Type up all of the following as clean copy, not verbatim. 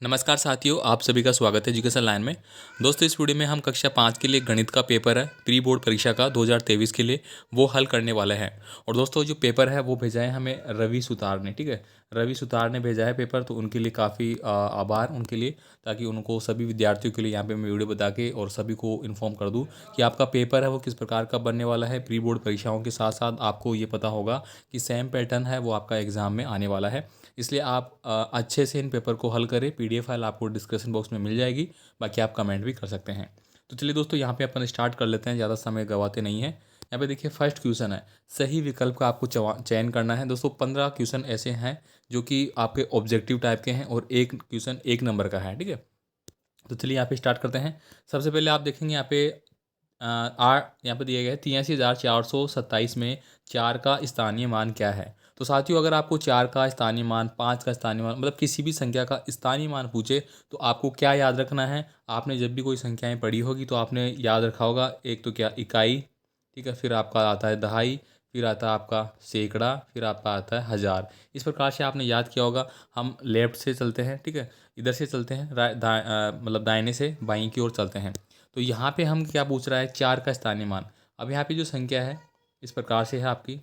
नमस्कार साथियों, आप सभी का स्वागत है एजुकेशन लाइन में। दोस्तों, इस वीडियो में हम कक्षा 5 के लिए गणित का पेपर है प्री बोर्ड परीक्षा का 2023 के लिए, वो हल करने वाले हैं। और दोस्तों, जो पेपर है वो भेजा है हमें रवि सुतार ने। ठीक है, रवि सुतार ने भेजा है पेपर, तो उनके लिए काफ़ी आभार उनके लिए, ताकि उनको सभी विद्यार्थियों के लिए यहाँ पे मैं वीडियो बता के और सभी को इन्फॉर्म कर दूँ कि आपका पेपर है वो किस प्रकार का बनने वाला है। प्री बोर्ड परीक्षाओं के साथ साथ आपको ये पता होगा कि सेम पैटर्न है वो आपका एग्ज़ाम में आने वाला है। इसलिए आप अच्छे से इन पेपर को हल करें। पीडीएफ फाइल आपको डिस्क्रिप्शन बॉक्स में मिल जाएगी, बाकी आप कमेंट भी कर सकते हैं। तो चलिए दोस्तों, यहाँ पे अपन स्टार्ट कर लेते हैं, ज़्यादा समय गवाते नहीं हैं। यहाँ पे देखिए, फर्स्ट क्वेश्चन है, सही विकल्प का आपको चयन करना है। दोस्तों, 15 क्वेश्चन ऐसे हैं जो कि आपके ऑब्जेक्टिव टाइप के हैं और एक क्वेश्चन 1 नंबर का है। ठीक है, तो चलिए यहाँ पे स्टार्ट करते हैं। सबसे पहले आप देखेंगे यहाँ पे यहाँ पे दिया गया है 83,427 में 4 का स्थानीय मान क्या है। तो साथियों, अगर आपको 4 का स्थानीय मान, 5 का स्थानीय मान, मतलब किसी भी संख्या का स्थानीय मान पूछे, तो आपको क्या याद रखना है। आपने जब भी कोई संख्याएं पढ़ी होगी तो आपने याद रखा होगा, एक तो क्या, इकाई। ठीक है, फिर आपका आता है दहाई, फिर आता है आपका सैकड़ा, फिर आपका आता है हज़ार। इस प्रकार से आपने याद किया होगा। हम लेफ्ट से चलते हैं, ठीक है, इधर से चलते हैं, मतलब दाहिने से बाईं की ओर चलते हैं। तो यहाँ पे हम क्या पूछ रहा है, 4 का स्थानीय मान। अब यहाँ पे जो संख्या है इस प्रकार से है आपकी।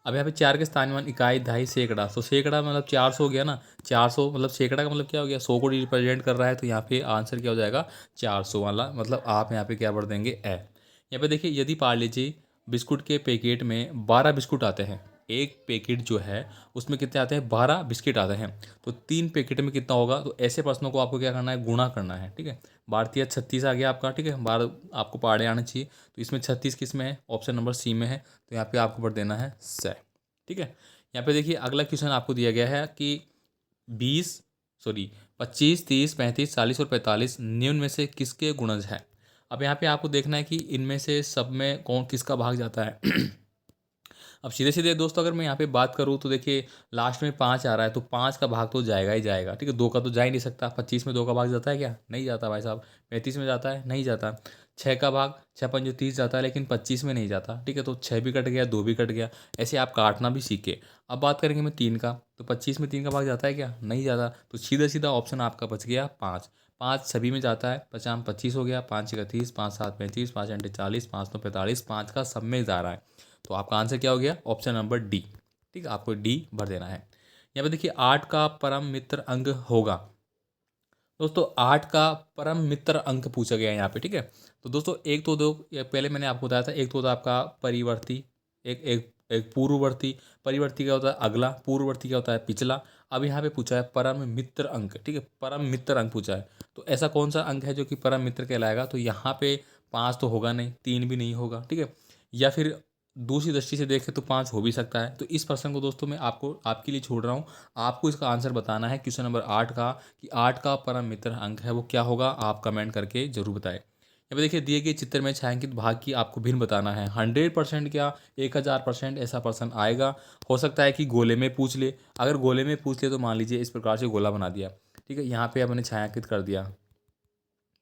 अब यहाँ पे 4 के स्थानीय मान, इकाई, दहाई, सैकड़ा। तो सैकड़ा मतलब 400 हो गया ना। 400 मतलब सैकड़ा का मतलब क्या हो गया, 100 को रिप्रेजेंट कर रहा है। तो यहाँ पे आंसर क्या हो जाएगा, 400 वाला। मतलब आप यहाँ पे क्या भर देंगे, यहाँ पे देखिए, यदि पार्ले जी बिस्कुट के पैकेट में 12 बिस्कुट आते हैं, एक पैकेट जो है उसमें कितने आते हैं, 12 बिस्किट आते हैं, तो 3 पैकेट में कितना होगा। तो ऐसे प्रश्नों को आपको क्या करना है, गुणा करना है। ठीक है, भारतीय 36 आ गया आपका। ठीक है, 12 आपको पहाड़े आना चाहिए। तो इसमें 36 किस में है, ऑप्शन नंबर सी में है। तो यहाँ पे आपको भर देना है 100। ठीक है, यहाँ पे देखिए, अगला क्वेश्चन आपको दिया गया है कि 20 सॉरी 25, 30, 35, 40 और 45 निम्न में से किसके गुणज है। अब यहाँ पे आपको देखना है कि इनमें से सब में कौन किसका भाग जाता है। अब सीधे सीधे दोस्तों, अगर मैं यहाँ पे बात करूँ तो देखिए, लास्ट में 5 आ रहा है, तो 5 का भाग तो जाएगा ही जाएगा। ठीक है, 2 का तो जा ही नहीं सकता। 25 में 2 का भाग जाता है क्या, नहीं जाता भाई साहब। 35 में जाता है, नहीं जाता। 6 का भाग, 6 पंजो 30 जाता है, लेकिन 25 में नहीं जाता। ठीक है, तो 6 भी कट गया, 2 भी कट गया। ऐसे आप काटना भी सीखे। अब बात करेंगे मैं 3 का, तो 25 में 3 का भाग जाता है क्या, नहीं जाता। तो सीधा सीधा ऑप्शन आपका बच गया 5। 5 सभी में जाता है, 50 25 हो गया, 5 6 30, 5 7 35, 5 8 40, 5 9 45, 5 का सब में जा रहा है। तो आपका आंसर क्या हो गया, ऑप्शन नंबर डी। ठीक है, आपको डी भर देना है। यहाँ पे देखिए, 8 का परम मित्र अंक होगा। दोस्तों, 8 का परम मित्र अंक पूछा गया है यहाँ पे। ठीक है, तो दोस्तों, एक तो दो, पहले मैंने आपको बताया था, एक तो होता है आपका परिवर्ती, एक एक एक पूर्ववर्ती। परिवर्ती क्या होता है, अगला। पूर्ववर्ती क्या होता है, पिछला। अब यहाँ पे पूछा है परम मित्र अंक। ठीक है, परम मित्र अंक पूछा है। तो ऐसा कौन सा अंक है जो कि परम मित्र कहलाएगा। तो यहाँ पे 5 तो होगा नहीं, 3 भी नहीं होगा। ठीक है, या फिर दूसरी दृष्टि से देखें तो 5 हो भी सकता है। तो इस प्रश्न को दोस्तों मैं आपको आपके लिए छोड़ रहा हूँ। आपको इसका आंसर बताना है क्वेश्चन नंबर 8 का, कि 8 का परम मित्र अंक है वो क्या होगा। आप कमेंट करके जरूर बताएं। यहाँ पे देखिए, दिए गए चित्र में छायांकित भाग की आपको भिन्न बताना है। 100% क्या, 1000% ऐसा प्रश्न आएगा। हो सकता है कि गोले में पूछ ले। अगर गोले में पूछ ले तो मान लीजिए इस प्रकार से गोला बना दिया। ठीक है, यहाँ पे हमने छायांकित कर दिया।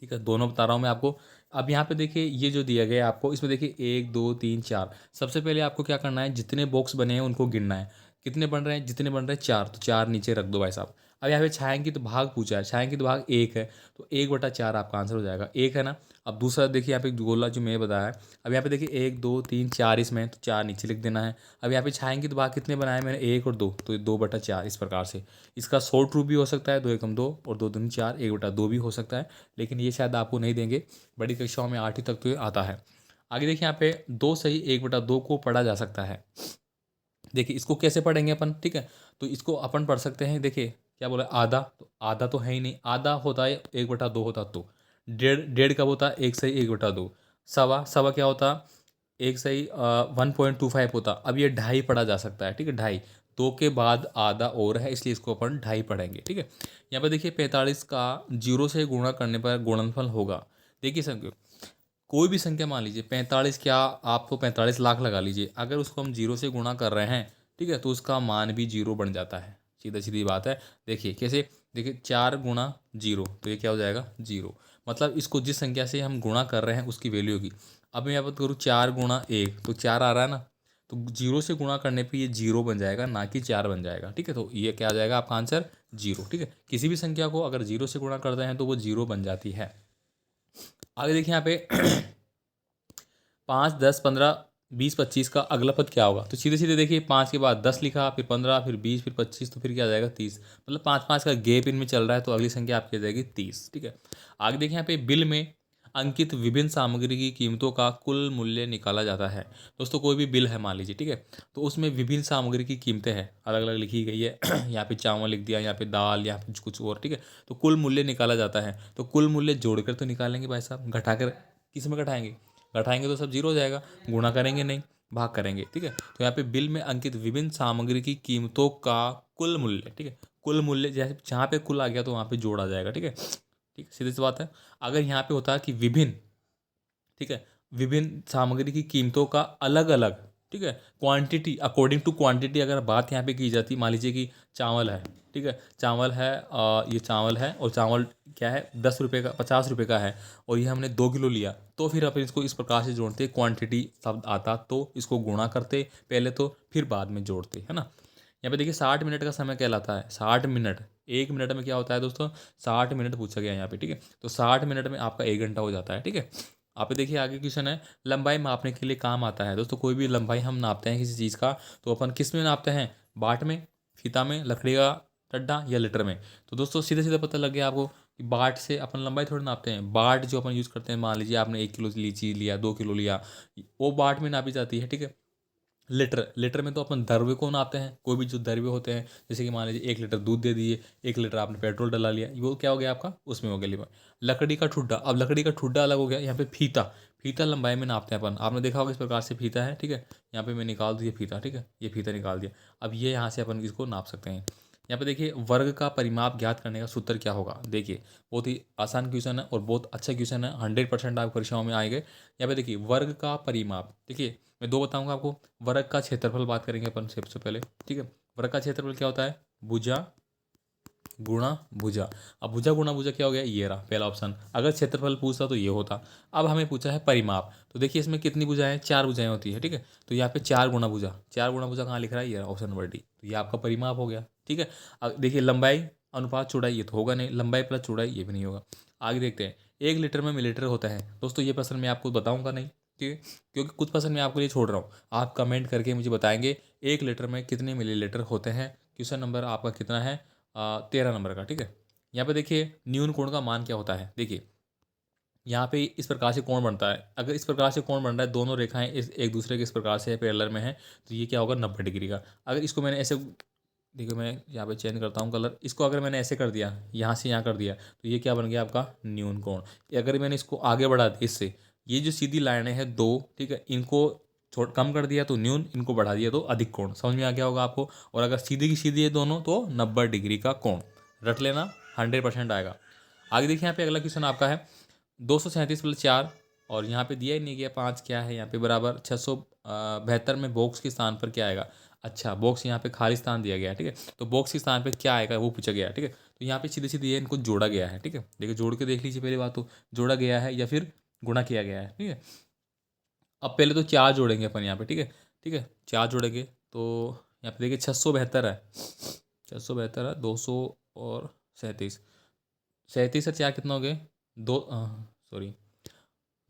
ठीक है, दोनों बता रहा हूँ मैं आपको। अब यहाँ पे देखिए, ये जो दिया गया है आपको, इसमें देखिए 1 2 3 4। सबसे पहले आपको क्या करना है, जितने बॉक्स बने हैं उनको गिनना है। कितने बन रहे हैं, जितने बन रहे हैं 4, तो 4 नीचे रख दो भाई साहब। अब यहाँ पे छायांकित भाग पूछा है, छायांकित भाग 1 है, तो 1/4 आपका आंसर हो जाएगा, 1 है ना। अब दूसरा देखिए, यहाँ पे गोला जो मैं बताया है। अब यहाँ पे देखिए 1 2 3 4 इसमें, तो 4 नीचे लिख देना है। अब यहाँ पे छायांकित भाग कितने बनाए मैंने, 1 और 2, तो 2/4 इस प्रकार से। इसका शॉर्ट रूप भी हो सकता है, 2 एकम 2 और 2 दूनी 4, 1/2 भी हो सकता है। लेकिन ये शायद आपको नहीं देंगे, बड़ी कक्षाओं में 8वीं तक तो ये आता है। आगे देखिए, यहाँ पे 2 सही 1/2 को पढ़ा जा सकता है। देखिए, इसको कैसे पढ़ेंगे अपन। ठीक है, तो इसको अपन पढ़ सकते हैं। देखिए क्या बोला, आधा, तो आधा तो है ही नहीं। आधा होता है 1/2 होता तो। डेढ़, डेढ़ कब होता है, 1 सही 1/2। सवा, सवा क्या होता, 1 सही 1.25 होता। अब ये ढाई पढ़ा जा सकता है। ठीक है, ढाई, 2 के बाद आधा और है, इसलिए इसको अपन ढाई पढ़ेंगे। ठीक है, यहाँ पे देखिए, 45 का 0 से गुणा करने पर गुणनफल होगा। देखिए संख्या, कोई भी संख्या मान लीजिए, 45, क्या आपको 45 लाख लगा लीजिए, अगर उसको हम 0 से गुणा कर रहे हैं, ठीक है, तो उसका मान भी 0 बन जाता है। सीधा सीधी बात है। देखिए कैसे, देखिए 4 × 0, तो ये क्या हो जाएगा, 0। मतलब इसको जिस संख्या से हम गुणा कर रहे हैं उसकी वैल्यू होगी। अब मैं यहाँ बात करूँ 4 × 1, तो 4 आ रहा है ना, तो 0 से गुणा करने पे ये 0 बन जाएगा, ना कि 4 बन जाएगा। ठीक है, तो ये क्या आ जाएगा आपका आंसर, जीरो। ठीक है, किसी भी संख्या को अगर जीरो से गुणा करते हैं तो वो जीरो बन जाती है। आगे देखिए यहाँ पे 5, 10, 15, 20, 25 का अगला पद क्या होगा। तो सीधे सीधे देखिए 5 के बाद 10 लिखा, फिर 15, फिर 20, फिर 25, तो फिर क्या आ जाएगा 30। मतलब 5 5 का गैप इनमें चल रहा है, तो अगली संख्या आपकी आ जाएगी 30। ठीक है, आगे देखिए यहाँ पे बिल में अंकित विभिन्न सामग्री की कीमतों का कुल मूल्य निकाला जाता है। दोस्तों कोई भी बिल है मान लीजिए, ठीक है, तो उसमें विभिन्न सामग्री की कीमतें हैं, अलग अलग लिखी गई है यहाँ पे चावल लिख दिया, यहाँ पे दाल, यहाँ पे कुछ और। ठीक है, तो कुल मूल्य निकाला जाता है, तो कुल मूल्य जोड़कर तो निकालेंगे भाई साहब, घटाकर किस में घटाएंगे, घटाएंगे तो सब जीरो हो जाएगा, गुणा करेंगे नहीं, भाग करेंगे। ठीक है, तो यहाँ पे बिल में अंकित विभिन्न सामग्री की कीमतों का कुल मूल्य। ठीक है, कुल मूल्य जैसे जहाँ पे कुल आ गया तो वहाँ पे जोड़ आ जाएगा। ठीक है, ठीक सीधी सी बात है। अगर यहाँ पे होता है कि विभिन्न, ठीक है, विभिन्न सामग्री की कीमतों का अलग अलग, ठीक है, क्वांटिटी, अकॉर्डिंग टू क्वांटिटी अगर बात यहाँ पे की जाती, मान लीजिए कि चावल है, ठीक है, चावल है, ये चावल है और चावल क्या है 10 रुपये का, 50 रुपये का है, और ये हमने 2 किलो लिया, तो फिर अपन इसको इस प्रकार से जोड़ते, क्वांटिटी शब्द आता तो इसको गुणा करते पहले, तो फिर बाद में जोड़ते, है ना। यहाँ पे देखिए 60 मिनट का समय कहलाता है, 60 मिनट, 1 मिनट में क्या होता है दोस्तों, 60 मिनट पूछा गया यहाँ पे। ठीक है, तो 60 मिनट में आपका 1 घंटा हो जाता है। ठीक है, आप देखिए आगे क्वेश्चन है, लंबाई मापने के लिए काम आता है। दोस्तों कोई भी लंबाई हम नापते हैं किसी चीज़ का, तो अपन किस में नापते हैं, बाट में, फीता में, लकड़ी का डंडा या लीटर में। तो दोस्तों सीधे सीधे पता लग गया आपको कि बाट से अपन लंबाई थोड़ी नापते हैं, बाट जो अपन यूज़ करते हैं, मान लीजिए आपने 1 किलो लीची लिया, 2 किलो लिया, वो बाट में नापी जाती है। ठीक है, लीटर, लीटर में तो अपन द्रव्य को नापते हैं, कोई भी जो द्रव्य होते हैं, जैसे कि मान लीजिए 1 लीटर दूध दे दिए, 1 लीटर आपने पेट्रोल डला लिया, वो क्या हो गया आपका, उसमें हो गया लीटर। लकड़ी का ठुड्डा, अब लकड़ी का ठुड्डा अलग हो गया। यहाँ पे फीता, फीता लंबाई में नापते हैं अपन, आपने देखा होगा इस प्रकार से फीता है। ठीक है, यहाँ पे मैं निकाल दूँ ये फीता, ठीक है, ये फीता निकाल दिया। अब ये यहाँ से अपन इसको नाप सकते हैं। यहाँ पे देखिए वर्ग का परिमाप ज्ञात करने का सूत्र क्या होगा। देखिए बहुत ही आसान क्वेश्चन है और बहुत अच्छा क्वेश्चन है, 100% आप परीक्षाओं में आएंगे। यहाँ पे देखिए वर्ग का परिमाप, देखिए मैं दो बताऊंगा आपको। वर्ग का क्षेत्रफल बात करेंगे अपन सबसे पहले। ठीक है, वर्ग का क्षेत्रफल क्या होता है, भुजा गुणा भुजा। अब भुजा गुणा भुजा क्या हो गया, ये रहा पहला ऑप्शन। अगर क्षेत्रफल पूछता तो ये होता। अब हमें पूछा है परिमाप, तो देखिए इसमें कितनी भुजाएं, 4 भुजाएं होती है। ठीक है, तो यहाँ पे 4 गुणा भुजा, 4 गुणा भुजा कहाँ लिख रहा है, ये ऑप्शन नंबर डी, तो ये आपका परिमाप हो गया। ठीक है, अब देखिए लंबाई अनुपात चौड़ाई, ये तो होगा नहीं, लंबाई प्लस चौड़ाई ये भी नहीं होगा। आगे देखते हैं, 1 लीटर में मिलीलीटर होता है। दोस्तों ये प्रश्न मैं आपको बताऊंगा नहीं, ठीक है, क्योंकि कुछ प्रश्न मैं आपके लिए छोड़ रहा हूँ, आप कमेंट करके मुझे बताएंगे 1 लीटर में कितने मिलीलीटर होते हैं। क्वेश्चन नंबर आपका कितना है, 13 नंबर का। ठीक है, यहाँ पे देखिए न्यून कोण का मान क्या होता है। देखिए यहाँ पे इस प्रकार से कोण बनता है, अगर इस प्रकार से कोण बन रहा है, दोनों रेखाएं इस एक दूसरे के इस प्रकार से पैरेलल में है, तो ये क्या होगा 90 डिग्री का। अगर इसको मैंने ऐसे, देखिए मैं यहाँ पे चेंज करता हूँ कलर, इसको अगर मैंने ऐसे कर दिया, यहाँ से यहाँ कर दिया, तो ये क्या बन गया आपका न्यून कोण। अगर मैंने इसको आगे बढ़ा दिया इससे, ये जो सीधी लाइनें हैं दो, ठीक है, इनको छोड़ कम कर दिया तो न्यून, इनको बढ़ा दिया तो अधिक कोण। समझ में आ गया होगा आपको। और अगर सीधी की सीधी है दोनों तो 90 डिग्री का कोण, रट लेना, 100% आएगा। आगे देखिए यहाँ पे अगला क्वेश्चन आपका है 237+4, और यहाँ पे दिया ही नहीं गया 5 क्या है, यहाँ पे बराबर 672 में बॉक्स के स्थान पर क्या आएगा। अच्छा बॉक्स यहाँ पे खाली स्थान दिया गया है, ठीक है, तो बॉक्स के स्थान पे क्या आएगा वो पूछा गया है। ठीक है, तो यहाँ पे सीधे सीधे ये इनको जोड़ा गया है। ठीक है, देखिए जोड़ के देख लीजिए, पहली बात तो जोड़ा गया है या फिर गुणा किया गया है। ठीक है, अब पहले तो 4 जोड़ेंगे अपन यहाँ पे। ठीक है, ठीक है, 4 जोड़ेंगे तो यहाँ पे देखिए 672 है, 672 है, 200 और 37, 37 से 4 कितना हो गए, दो, सॉरी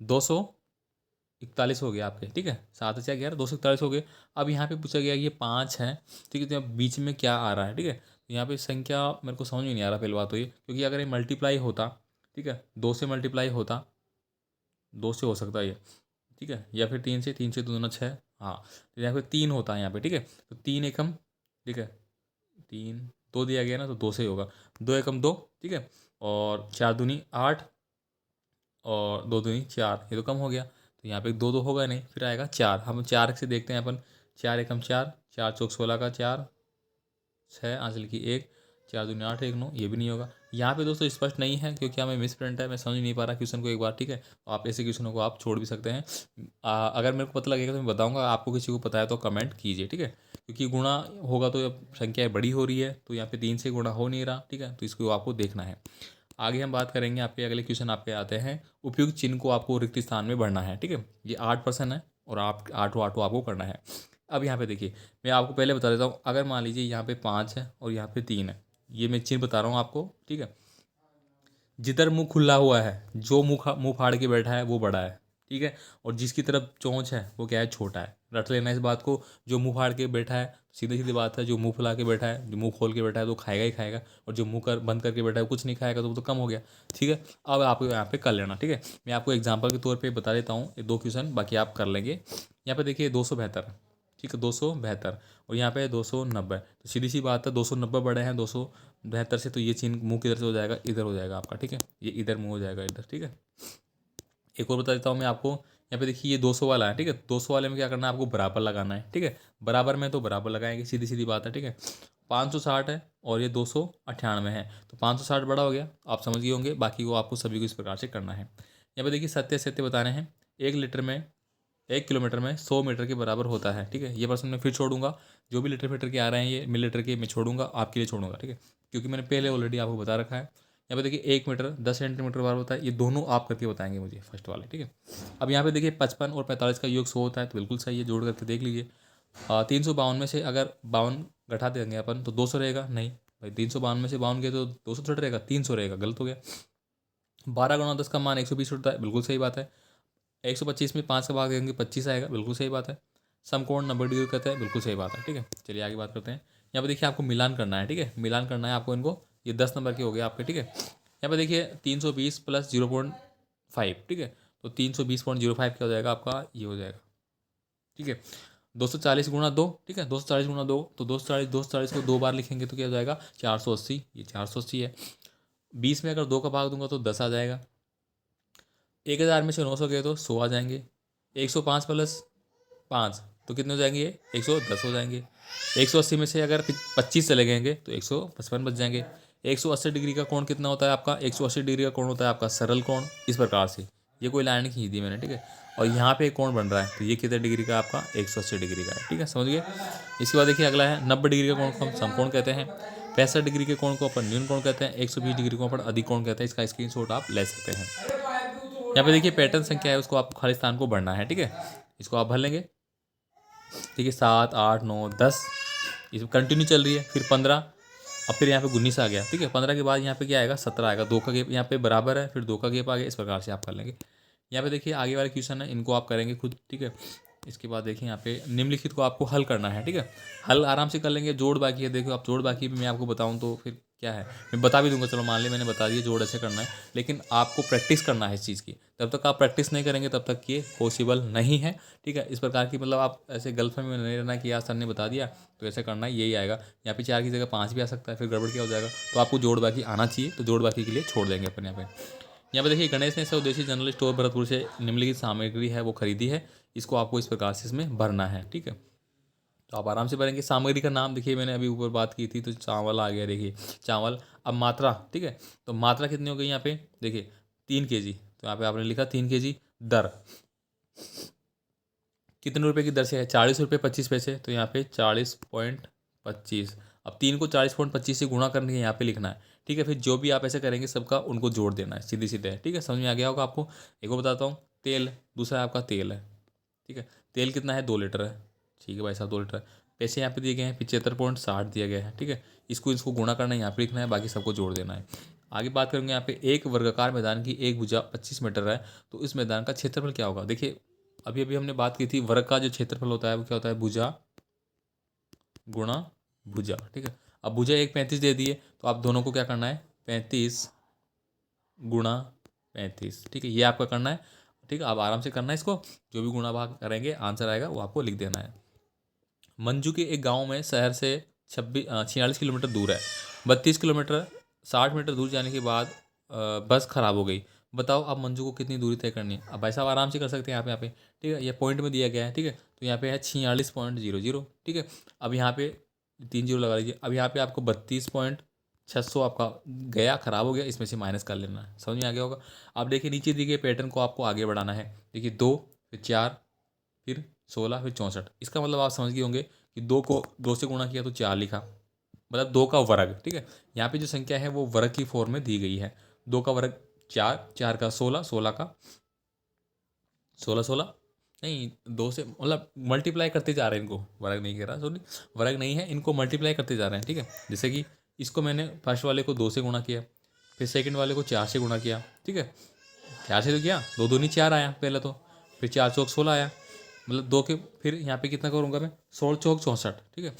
241 हो गया आपके। ठीक है, 7 से 11, 241 हो गए। अब यहाँ पे पूछा गया कि ये 5 है, ठीक है, तो यहाँ बीच में क्या आ रहा है। ठीक है, तो यहाँ पे संख्या मेरे को समझ में नहीं आ रहा पहली बात तो ये, क्योंकि अगर ये मल्टीप्लाई होता, ठीक है, 2 से मल्टीप्लाई होता, 2 से हो सकता है ये, ठीक है, या फिर 3 से, 3 से 2 दूना 6, हाँ, तो यहाँ पे 3 होता है यहाँ पे। ठीक है, तो 3 एकम, ठीक है, 3 2 दिया गया ना, तो 2 से ही होगा, 2 एकम 2, ठीक है, और 4 दूनी 8, और 2 दूनी 4, ये तो कम हो गया, तो यहाँ पे 2 2 होगा नहीं, फिर आएगा 4। हम 4 से देखते हैं अपन, 4 एकम 4, 4 चौक 16 का 4, 6 आंसर की 1, 4 दूनी 8, 1 9, ये भी नहीं होगा। यहाँ पे दोस्तों स्पष्ट नहीं है क्योंकि हमें मिस प्रिंट है, मैं समझ नहीं पा रहा क्वेश्चन को एक बार। ठीक है, तो आप ऐसे क्वेश्चनों को आप छोड़ भी सकते हैं। अगर मेरे को पता लगेगा तो मैं बताऊंगा, आपको किसी को पता है तो कमेंट कीजिए। ठीक है, क्योंकि गुणा होगा तो अब संख्या बड़ी हो रही है, तो यहाँ पे 3 से गुणा हो नहीं रहा। ठीक है, तो इसको आपको देखना है। आगे हम बात करेंगे, आपके अगले क्वेश्चन आपके आते हैं, उपयुक्त चिन्ह को आपको रिक्त स्थान में भरना है। ठीक है, ये 8% है और आप आठों आठों आपको करना है। अब यहाँ पे देखिए, मैं आपको पहले बता देता हूँ, अगर मान लीजिए यहाँ पे 5 है और यहाँ पे 3 है, ये मैं चिन्ह बता रहा हूँ आपको, ठीक है। जिधर मुंह खुला हुआ है, जो मुंह फाड़ के बैठा है वो बड़ा है, ठीक है। और जिसकी तरफ चोंच है वो क्या है, छोटा है। रट लेना इस बात को। जो मुंह फाड़ के बैठा है, सीधी सीधी बात है, जो मुंह फुला के बैठा है, जो मुंह खोल के बैठा है तो खाएगा ही खाएगा, और जो बंद करके बैठा है कुछ नहीं खाएगा तो वो तो कम हो गया, ठीक है। अब आप यहाँ पे कर लेना, ठीक है। मैं आपको एग्जाम्पल के तौर पर बता देता हूँ ये 2 क्वेश्चन, बाकी आप कर लेंगे। यहाँ पे देखिए 272, ठीक है, 272, और यहाँ पे 290। तो सीधी सी बात है, 290 बड़े हैं 272 से, तो ये चिन्ह मुंह किधर से हो जाएगा, इधर हो जाएगा आपका, ठीक है। ये इधर मुंह हो जाएगा, इधर, ठीक है। एक और बता देता हूँ मैं आपको, यहाँ पे देखिए ये 200 वाला है, ठीक है। 200 वाले में क्या करना है, आपको बराबर लगाना है, ठीक है। बराबर में तो बराबर लगाएंगे, सीधी सीधी बात है, ठीक है। 560 है और ये 298 है, तो 560 बड़ा हो गया, आप समझ गए होंगे। बाकी वो आपको सभी को इस प्रकार से करना है। यहाँ पे देखिए सत्य सत्य बताने हैं। 1 किलोमीटर में 100 मीटर के बराबर होता है, ठीक है। ये प्रश्न मैं फिर छोड़ूंगा, जो भी लीटर फीटर के आ रहे हैं ये मिलीलीटर के मैं छोड़ूंगा, आपके लिए छोड़ूंगा, ठीक है, क्योंकि मैंने पहले ऑलरेडी आपको बता रखा है। यहाँ पे देखिए 1 मीटर 10 सेंटीमीटर बराबर होता है, ये दोनों आप करके बताएंगे मुझे फर्स्ट वाले, ठीक है। अब यहाँ पे देखिए 55 और 45 का योग 100 होता है, तो बिल्कुल सही है, जोड़ करके देख लीजिए। 352 में से अगर 52 घटा देंगे अपन तो 200 रहेगा, नहीं भाई, 352 में से 52 गए तो 200 थोड़ा रहेगा, 300 रहेगा, गलत हो गया। 12 × 10 का मान 120 होता है, बिल्कुल सही बात है। 125 में 5 का भाग देंगे 25 आएगा, बिल्कुल सही बात है। समकोण 90 डिग्री कहते हैं, बिल्कुल सही बात है, ठीक है। चलिए आगे बात करते हैं। यहाँ पे देखिए आपको मिलान करना है, ठीक है, मिलान करना है आपको इनको। ये 10 नंबर के हो गए आपके, ठीक है। यहाँ पे देखिए 320 प्लस 0.5, ठीक है, तो 320.05 क्या हो जाएगा आपका, ये हो जाएगा, ठीक है। 240 गुणा 2, ठीक है, 240 गुणा 2, तो 240 को 2 बार लिखेंगे तो क्या हो जाएगा, 480, ये 480 है। 20 में अगर 2 का भाग दूंगा तो 10 आ जाएगा। 1000 में से 900 गए तो 100 आ जाएंगे। 105 प्लस 5 तो कितने हो जाएंगे, ये 110 हो जाएंगे। 180 में से अगर 25 चले गएंगे तो 155 बच जाएंगे। 180 डिग्री का कोण कितना होता है आपका, 180 डिग्री का कोण होता है आपका सरल कोण, इस प्रकार से। ये कोई लाइन खींच दी मैंने, ठीक है। और यहाँ पे एक कोण बन रहा है, तो ये कितने डिग्री का आपका, 180 डिग्री का है, ठीक है, समझ गए। इसके बाद देखिए अगला है 90 डिग्री का कोण को हम समकोण कहते हैं। 65 डिग्री के कोण को अपन न्यून कोण कहते हैं। 120 डिग्री को अपन अधिक कोण कहते हैं। इसका स्क्रीनशॉट आप ले सकते हैं। यहाँ पे देखिए पैटर्न संख्या है, उसको आपको खाली स्थान को भरना है, ठीक है। इसको आप भर लेंगे, ठीक है। 7 8 9 10 इसमें कंटिन्यू चल रही है, फिर 15, अब फिर यहाँ पे 19 आ गया, ठीक है। 15 के बाद यहाँ पे क्या आएगा, 17 आएगा। 2 का गैप यहाँ पे बराबर है, फिर 2 का गैप आ गया, इस प्रकार से आप कर लेंगे। यहाँ पे देखिए आगे वाले क्वेश्चन है, इनको आप करेंगे खुद, ठीक है। इसके बाद देखिए यहाँ पे निम्नलिखित को आपको हल करना है, ठीक है। हल आराम से कर लेंगे। जोड़ बाकी है, देखो आप जोड़ बाकी भी मैं आपको बताऊँ तो फिर क्या है, मैं बता भी दूंगा, चलो मान लिया मैंने बता दिया जोड़ ऐसे करना है, लेकिन आपको प्रैक्टिस करना है इस चीज़ की। जब तक आप प्रैक्टिस नहीं करेंगे तब तक ये पॉसिबल नहीं है, ठीक है। इस प्रकार की मतलब आप ऐसे गलतफहमी में नहीं रहना कि यार सर ने बता दिया तो ऐसे करना है, यही आएगा। यहाँ पे 4 की जगह 5 भी आ सकता है, फिर गड़बड़ क्या हो जाएगा। तो आपको जोड़ बाकी आना चाहिए, तो जोड़ बाकी के लिए छोड़ देंगे अपन यहाँ पे। यहाँ पे देखिए गणेश ने स्वदेशी जनरल स्टोर भरतपुर से निम्नलिखित सामग्री है वो खरीदी है, इसको आपको इस प्रकार से इसमें भरना है, ठीक है। तो आप आराम से भरेंगे। सामग्री का नाम देखिए मैंने अभी ऊपर बात की थी, तो चावल आ गया, देखिए चावल। अब मात्रा, ठीक है, तो मात्रा कितनी हो गई यहाँ पे, देखिए 3 kg, तो यहाँ पे आपने लिखा 3 kg। दर कितने रुपए की दर से है, 40 रुपये 25 पैसे, तो यहाँ पे 40.25। अब 3 को 40.25 से गुणा करने के यहाँ पे लिखना है, ठीक है। फिर जो भी आप ऐसे करेंगे सबका उनको जोड़ देना है, सीधी सीधे है, ठीक है। समझ में आ गया होगा आपको। एक और बताता हूँ, तेल, दूसरा आपका तेल है, ठीक है। तेल कितना है, 2 लीटर है, ठीक है भाई साहब, 2 लीटर। पैसे यहाँ पे दिए गए हैं 75.60 दिया गया है, ठीक है। इसको गुणा करना है, यहाँ पे लिखना है, बाकी सबको जोड़ देना है। आगे बात करेंगे यहाँ पे, एक वर्गाकार मैदान की एक भुजा 25 मीटर है, तो इस मैदान का क्षेत्रफल क्या होगा। देखिए अभी अभी हमने बात की थी, वर्ग का जो क्षेत्रफल होता है वो क्या होता है, भुजा गुणा भुजा, ठीक है। अब भुजा एक 35 दे दिए, तो आप दोनों को क्या करना है, 35 गुणा 35, ठीक है, ये आपका करना है, ठीक है। आप आराम से करना है इसको, जो भी गुणा भाग करेंगे आंसर आएगा वो आपको लिख देना है। मंजू के एक गांव में शहर से 46 किलोमीटर दूर है। 32 किलोमीटर 60 मीटर दूर जाने के बाद बस खराब हो गई। बताओ अब मंजू को कितनी दूरी तय करनी है। अब भाई साहब आराम से कर सकते हैं यहाँ पे, ठीक है। ये पॉइंट में दिया गया है, ठीक है, तो यहाँ पे है 46.00, ठीक है। अब यहाँ पे 3 0 लगा लीजिए। अब यहाँ पे आपको 32.600 आपका गया, खराब हो गया, इसमें से माइनस कर लेना है। समझ में आ गया होगा। आप देखिए नीचे दिए गए पैटर्न को आपको आगे बढ़ाना है। देखिए 2 फिर 4 फिर 16 फिर 64, इसका मतलब आप समझ गए होंगे कि 2 को 2 से गुणा किया तो 4 लिखा, मतलब 2 का वर्ग, ठीक है। यहाँ पे जो संख्या है वो वर्ग की फॉर्म में दी गई है। 2 का वर्ग 4, 4 का 16, 16 का 16, 16 नहीं, 2 से मतलब मल्टीप्लाई करते जा रहे हैं इनको, वर्ग नहीं कह रहा, सॉरी वर्ग नहीं है, इनको मल्टीप्लाई करते जा रहे हैं, ठीक है। जैसे कि इसको मैंने फर्स्ट वाले को 2 से गुणा किया, फिर सेकंड वाले को 4 से गुणा किया, ठीक है। 4 से तो किया, 2 दूनी 4 आया पहले तो, फिर 4 चौक 16 आया, मतलब 2 के फिर यहाँ पे कितना करूँगा मैं, 16 चौक 64, ठीक है।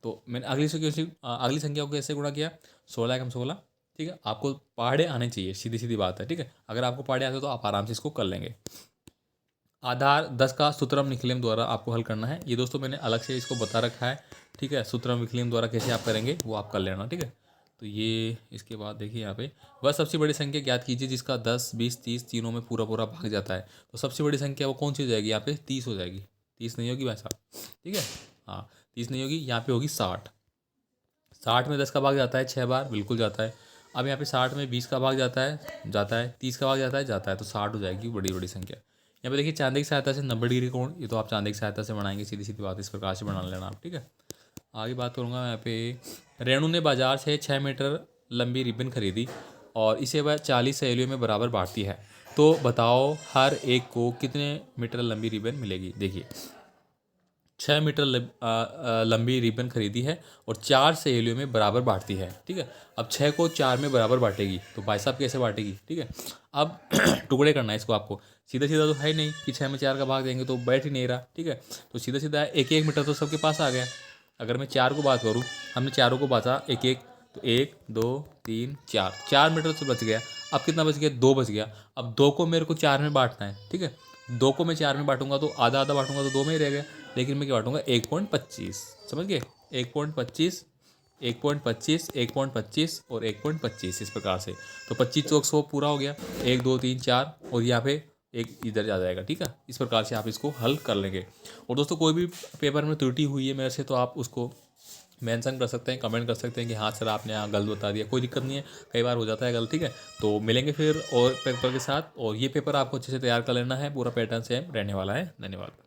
तो मैंने अगली संख्या को कैसे गुणा किया, 16 एकम 16, ठीक है। आपको पहाड़े आने चाहिए, सीधी सीधी बात है, ठीक है। अगर आपको पहाड़े आते तो आप आराम से इसको कर लेंगे। आधार 10 का सूत्रम विकल्प द्वारा आपको हल करना है। ये दोस्तों मैंने अलग से इसको बता रखा है, ठीक है। सूत्रम विकल्प द्वारा कैसे आप करेंगे वो आप कर लेना, ठीक है। तो ये इसके बाद देखिए यहाँ पे, वह सबसे बड़ी संख्या ज्ञात कीजिए जिसका 10, 20, 30 तीनों में पूरा पूरा भाग जाता है। तो सबसे बड़ी संख्या वो कौन सी हो जाएगी यहाँ पे, 30 हो जाएगी। 30 नहीं होगी भाई साहब, ठीक है। हाँ 30 नहीं होगी, यहाँ पे होगी 60। 60 में 10 का भाग जाता है 6 बार, बिल्कुल जाता है। अब यहाँ पे 60 में 20 का भाग जाता है 30 का भाग जाता है, तो 60 हो जाएगी बड़ी बड़ी संख्या। यहाँ पे देखिए चांदी की सहायता से 90 डिग्री कोण, ये तो आप चांदी की सहायता से बनाएंगे, सीधी सीधी बात, इस प्रकार से बना लेना आप, ठीक है। आगे बात करूँगा यहाँ पे, रेणु ने बाजार से 6 मीटर लंबी रिबन खरीदी और इसे वह 40 सहेलियों में बराबर बांटती है। तो बताओ हर एक को कितने मीटर लंबी रिबन मिलेगी। देखिए 6 मीटर लंबी रिबन खरीदी है और 4 सहेलियों में बराबर बांटती है, ठीक है। अब 6 को 4 में बराबर बांटेगी, तो भाई साहब कैसे बांटेगी, ठीक है। अब टुकड़े करना है इसको आपको, सीधा सीधा तो है ही नहीं कि 6 में 4 का भाग देंगे तो बैठ ही नहीं रहा, ठीक है। तो सीधा सीधा एक एक मीटर तो सबके पास आ गया। अगर मैं 4 को बात करूँ, हमने चारों को बांटा एक एक, तो 1 2 3 4, 4 मीटर तो बच गया। अब कितना बच गया, 2 बच गया। अब 2 को मेरे को 4 में बांटना है, ठीक है। 2 को मैं 4 में बांटूंगा तो आधा आधा बांटूंगा तो 2 में ही रह गया, लेकिन मैं क्या बांटूंगा 1.25, समझ गए। 1.25, 1.25, 1.25 और 1.25 इस प्रकार से। तो 25 चौक 100 पूरा हो गया, 1 2 3 4 और यहाँ पे एक इधर आ जाएगा, ठीक है। इस प्रकार से आप इसको हल कर लेंगे। और दोस्तों कोई भी पेपर में त्रुटि हुई है मेरे से तो आप उसको मेंशन कर सकते हैं, कमेंट कर सकते हैं कि हाँ सर आपने यहाँ गलत बता दिया, कोई दिक्कत नहीं है, कई बार हो जाता है गलत, ठीक है। तो मिलेंगे फिर और पेपर के साथ, और ये पेपर आपको अच्छे से तैयार कर लेना है, पूरा पैटर्न सेम रहने वाला है। धन्यवाद।